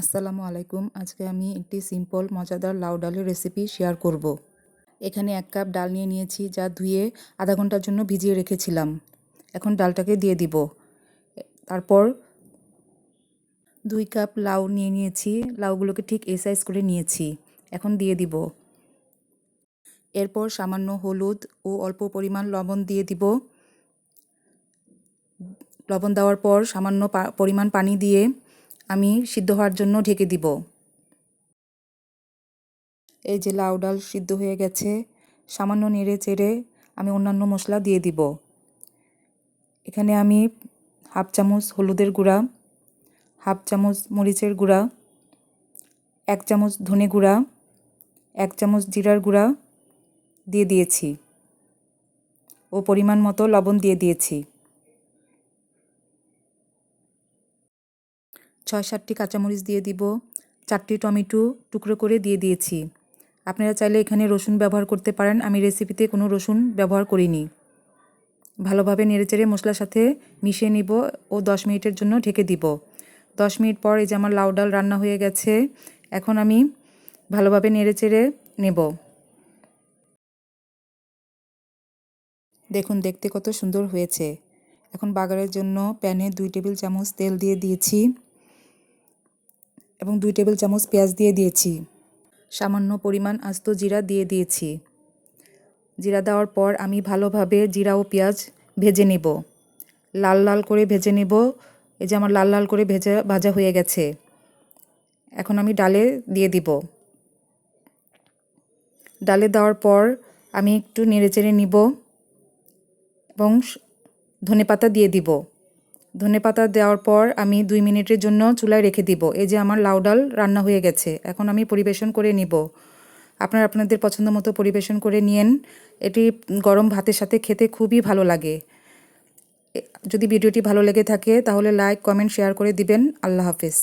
আসসালামু আলাইকুম। আজকে আমি একটি সিম্পল মজাদার লাউ ডালের রেসিপি শেয়ার করব। এখানে 1 কাপ ডাল নিয়ে নিয়েছি, যা ধুয়ে আধা ঘন্টার জন্য ভিজিয়ে রেখেছিলাম। এখন ডালটাকে দিয়ে দিব। তারপর 2 কাপ লাউ নিয়ে নিয়েছি, লাউগুলোকে ঠিক এই সাইজ করে নিয়েছি। এখন দিয়ে দিব। এরপর সামান্য হলুদ ও অল্প পরিমাণ লবণ দিয়ে দিব। লবণ দেওয়ার পর সামান্য পরিমাণ পানি দিয়ে আমি সিদ্ধ হওয়ার জন্য ঢেকে দিব। এই যে লাউ ডাল সিদ্ধ হয়ে গেছে। সামান্য নেড়ে চেড়ে আমি অন্যান্য মশলা দিয়ে দিব। এখানে আমি হাফ চামচ হলুদের গুঁড়া, হাফ চামচ মরিচের গুঁড়া, 1 চামচ ধনে গুঁড়া, 1 চামচ জিরার গুঁড়া দিয়ে দিয়েছি ও পরিমাণ মতো লবণ দিয়ে দিয়েছি। 6-7টি কাঁচামরিচ দিয়ে দিব। 4টি টমেটো টুকরো করে দিয়ে দিয়েছি। আপনারা চাইলে এখানে রসুন ব্যবহার করতে পারেন। আমি রেসিপিতে কোনো রসুন ব্যবহার করিনি। ভালোভাবে নেড়েচেড়ে মশলার সাথে মিশিয়ে নিব ও 10 মিনিটের জন্য ঢেকে দিব। 10 মিনিট পর এই যে আমার লাউ ডাল রান্না হয়ে গেছে। এখন আমি ভালোভাবে নেড়েচেড়ে নেব। দেখুন দেখতে কত সুন্দর হয়েছে। এখন বাগারের জন্য প্যানে 2 টেবিল চামচ তেল দিয়ে দিয়েছি এবং 2 টেবিল চামচ পেঁয়াজ দিয়ে দিয়েছি। সামান্য পরিমাণ আস্ত জিরা দিয়ে দিয়েছি। জিরা দেওয়ার পর আমি ভালোভাবে জিরা ও পেঁয়াজ ভেজে নেব। লাল লাল করে ভেজে নেব। এই যে আমার লাল লাল করে ভাজা হয়ে গেছে। এখন আমি ডালে দিয়ে দিব। ডালে দেওয়ার পর আমি একটু নেড়েচেড়ে নিব এবং ধনেপাতা দিয়ে দিব। ধনেপাতা দেওয়ার পর আমি 2 মিনিটের জন্য চুলায় রেখে দিব। এই যে আমার লাউ ডাল রান্না হয়ে গেছে। এখন আমি পরিবেশন করে নিব। আপনারা আপনাদের পছন্দ মতো পরিবেশন করে নিয়েন। এটি গরম ভাতের সাথে খেতে খুবই ভালো লাগে। যদি ভিডিওটি ভালো লেগে থাকে তাহলে লাইক, কমেন্ট, শেয়ার করে দিবেন। আল্লাহ হাফেজ।